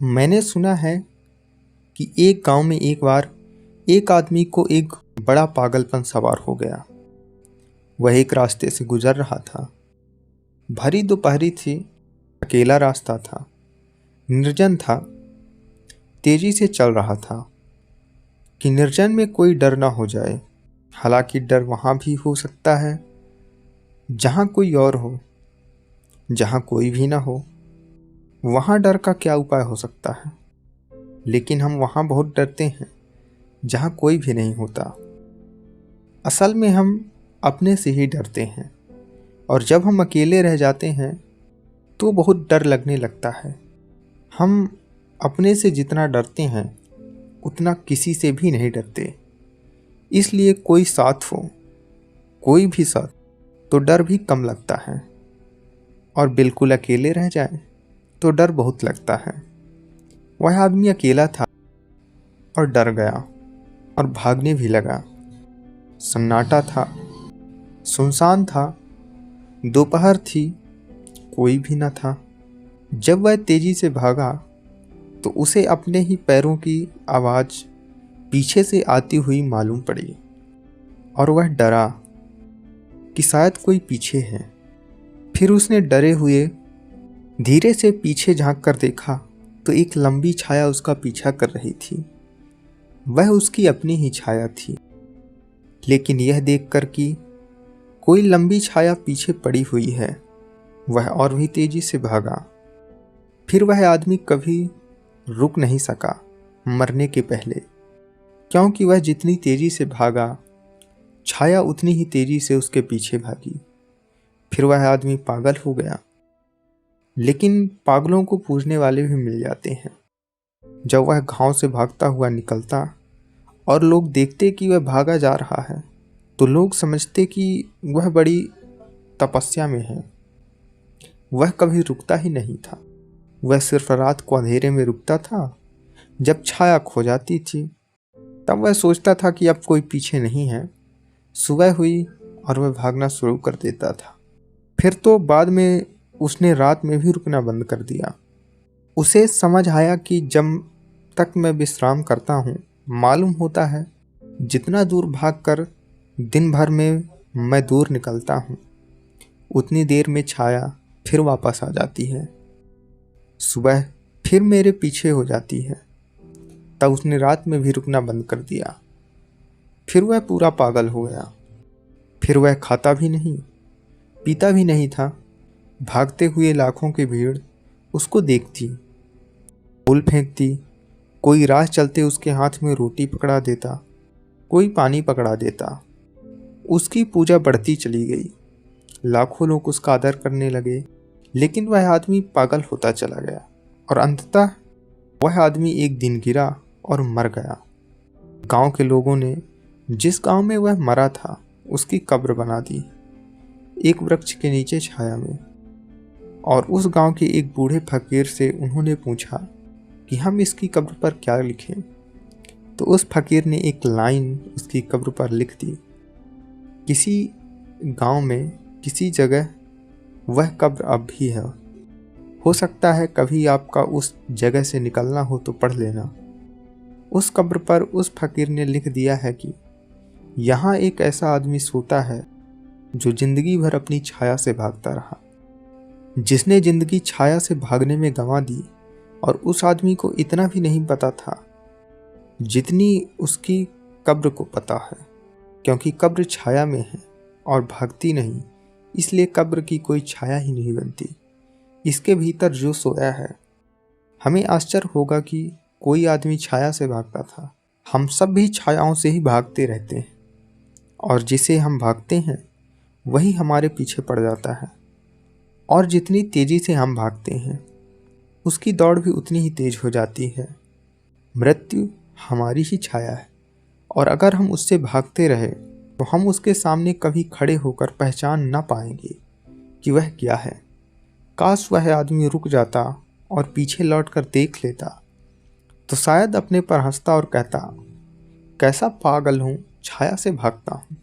मैंने सुना है कि एक गांव में एक बार एक आदमी को एक बड़ा पागलपन सवार हो गया। वह एक रास्ते से गुजर रहा था। भरी दोपहरी थी, अकेला रास्ता था, निर्जन था। तेजी से चल रहा था कि निर्जन में कोई डर ना हो जाए। हालांकि डर वहां भी हो सकता है जहां कोई और हो, जहां कोई भी ना हो। वहां डर का क्या उपाय हो सकता है? लेकिन हम वहां बहुत डरते हैं जहां कोई भी नहीं होता। असल में हम अपने से ही डरते हैं, और जब हम अकेले रह जाते हैं तो बहुत डर लगने लगता है। हम अपने से जितना डरते हैं उतना किसी से भी नहीं डरते। इसलिए कोई साथ हो, कोई भी साथ, तो डर भी कम लगता है। और बिल्कुल अकेले रह जाए तो डर बहुत लगता है। वह आदमी अकेला था और डर गया और भागने भी लगा। सन्नाटा था, सुनसान था, दोपहर थी, कोई भी न था। जब वह तेजी से भागा तो उसे अपने ही पैरों की आवाज़ पीछे से आती हुई मालूम पड़ी, और वह डरा कि शायद कोई पीछे है। फिर उसने डरे हुए धीरे से पीछे झांक कर देखा तो एक लंबी छाया उसका पीछा कर रही थी। वह उसकी अपनी ही छाया थी। लेकिन यह देखकर कि कोई लंबी छाया पीछे पड़ी हुई है, वह और भी तेजी से भागा। फिर वह आदमी कभी रुक नहीं सका मरने के पहले, क्योंकि वह जितनी तेजी से भागा, छाया उतनी ही तेजी से उसके पीछे भागी। फिर वह आदमी पागल हो गया। लेकिन पागलों को पूजने वाले भी मिल जाते हैं। जब वह गांव से भागता हुआ निकलता और लोग देखते कि वह भागा जा रहा है, तो लोग समझते कि वह बड़ी तपस्या में है। वह कभी रुकता ही नहीं था। वह सिर्फ रात को अंधेरे में रुकता था। जब छाया खो जाती थी तब वह सोचता था कि अब कोई पीछे नहीं है। सुबह हुई और वह भागना शुरू कर देता था। फिर तो बाद में उसने रात में भी रुकना बंद कर दिया। उसे समझ आया कि जब तक मैं विश्राम करता हूँ, मालूम होता है जितना दूर भागकर दिन भर में मैं दूर निकलता हूँ, उतनी देर में छाया फिर वापस आ जाती है। सुबह फिर मेरे पीछे हो जाती है। तब उसने रात में भी रुकना बंद कर दिया। फिर वह पूरा पागल हो गया। फिर वह खाता भी नहीं, पीता भी नहीं था। भागते हुए लाखों की भीड़ उसको देखती, फूल फेंकती। कोई राह चलते उसके हाथ में रोटी पकड़ा देता, कोई पानी पकड़ा देता। उसकी पूजा बढ़ती चली गई। लाखों लोग उसका आदर करने लगे। लेकिन वह आदमी पागल होता चला गया, और अंततः वह आदमी एक दिन गिरा और मर गया। गांव के लोगों ने जिस गांव में वह मरा था उसकी कब्र बना दी, एक वृक्ष के नीचे छाया में। और उस गांव के एक बूढ़े फकीर से उन्होंने पूछा कि हम इसकी कब्र पर क्या लिखें। तो उस फकीर ने एक लाइन उसकी कब्र पर लिख दी, किसी गांव में किसी जगह वह कब्र अब भी है। हो सकता है कभी आपका उस जगह से निकलना हो तो पढ़ लेना। उस कब्र पर उस फकीर ने लिख दिया है कि यहाँ एक ऐसा आदमी सोता है जो जिंदगी भर अपनी छाया से भागता रहा, जिसने जिंदगी छाया से भागने में गंवा दी। और उस आदमी को इतना भी नहीं पता था जितनी उसकी कब्र को पता है, क्योंकि कब्र छाया में है और भागती नहीं, इसलिए कब्र की कोई छाया ही नहीं बनती। इसके भीतर जो सोया है। हमें आश्चर्य होगा कि कोई आदमी छाया से भागता था। हम सब भी छायाओं से ही भागते रहते हैं, और जिसे हम भागते हैं वही हमारे पीछे पड़ जाता है। और जितनी तेजी से हम भागते हैं उसकी दौड़ भी उतनी ही तेज हो जाती है। मृत्यु हमारी ही छाया है, और अगर हम उससे भागते रहे तो हम उसके सामने कभी खड़े होकर पहचान ना पाएंगे कि वह क्या है। काश वह आदमी रुक जाता और पीछे लौटकर देख लेता, तो शायद अपने पर हंसता और कहता, कैसा पागल हूँ, छाया से भागता हूँ।